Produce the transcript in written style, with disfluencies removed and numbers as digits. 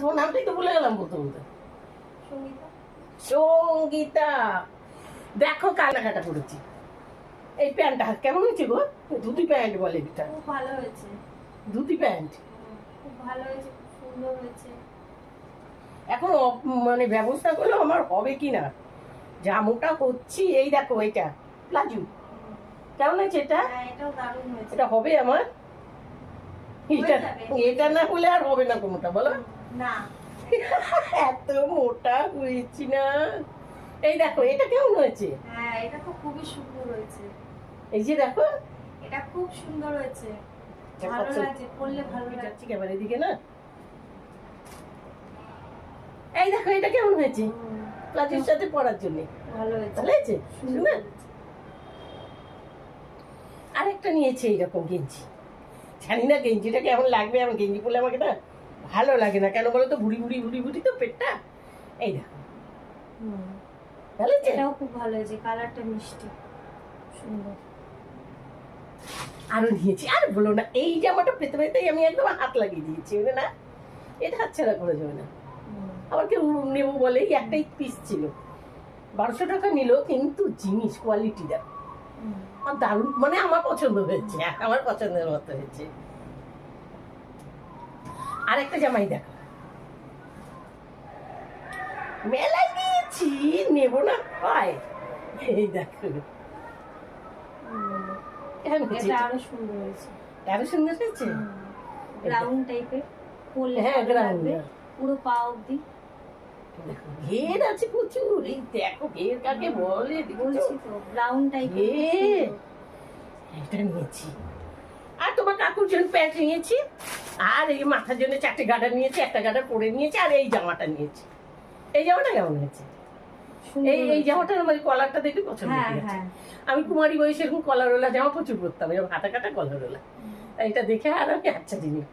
তোমার নামটাই তো ভুলে গেলাম বলতে বলতে। সঙ্গীতা। সঙ্গীতা, দেখো কানাকাটা করেছি। এই প্যান্টটা কেমন হয়েছে গো? ধুতি প্যান্ট বলে এটা। খুব ভালো হয়েছে। ধুতি প্যান্ট খুব ভালো হয়েছে, খুব সুন্দর হয়েছে। এখন মানে ব্যবস্থা করলে আমার হবে কি না, জামুটা করছি। এই দেখো এটা প্লাজো, কেমন হয়েছে এটা? হ্যাঁ, এটাও দারুণ হয়েছে। এটা হবে আমার? এটা এটা না হলে আর হবে না কোনোটা, বলো না। এত মোটা হয়েছি না। এই দেখো এটা কেমন হয়েছে? হ্যাঁ, এটা তো খুবই সুন্দর হয়েছে। এই যে দেখো, এটা খুব সুন্দর হয়েছে, ভালো লাগছে, পরলে ভালো লাগছে। যাচ্ছি ক্যামেরার দিকে না। এই দেখো এটা কেমন হয়েছে প্লাজোর সাথে পরার জন্য? ভালো হয়েছে, ভালো হয়েছে, সুন্দর সুন্দর। হয়েছে। আরেকটা নিয়েছে এইরকম গেঞ্জি, জানি না গেঞ্জিটা কেমন লাগবে। আমার গেঞ্জি পরলে আমাকে না ভালো লাগে না, কেন বলো তো, ভুড়ি ভুড়ি ভুড়ি ভুড়ি তো পেটটা। এই দেখো ভালো হয়েছে। এটাও খুব ভালো হয়েছে, কালারটা মিষ্টি, সুন্দর। আরো নিয়েছি, আর বলো না, এই জামাটা পেতে পেতেই আমি একদম হাত লাগিয়ে দিয়েছি, বুঝলে না? এটা হাতছাড়া করে যাবে না। আবার কেউ নেবো বলে, এই একটাই পিস ছিল, 1200 টাকা নিল, কিন্তু জিনিস কোয়ালিটি দেখো আর দারুণ, মানে আমার পছন্দ হয়েছে, আমার পছন্দের মতো হয়েছে। আর একটা জামাই দেখো, মেলায় দিয়েছি, নেবো না হয়। এই দেখো এটা আরো সুন্দর হয়েছে, আরো সুন্দর হয়েছে। রাউন্ড টাইপের পরলে হ্যাঁ, ভালো ground, লাগবে, পুরো পা অবধি। দেখো ঘের আছে প্রচুর, এই দেখো ঘের কাকে বলে, বলছি তো রাউন্ড টাইপের। ঘের। এটা নিয়েছি, আর তোমার কাকুর জন্য প্যান্ট নিয়েছি, আর এই মাথার জন্য 4টে গাডার নিয়েছি, একটা গাডার পরে নিয়েছি, আর এই জামাটা নিয়েছি। এই জামাটা কেমন হয়েছে? এই জামাটার আমার কলারটা দেখে পছন্দ হয়েছে। আমি কুমারী বয়সে এরকম কলারওয়ালা জামা প্রচুর পরতাম, এরকম হাতা কাটা কলারওয়ালা। এটা দেখে আর আমি আচ্ছা জিনিস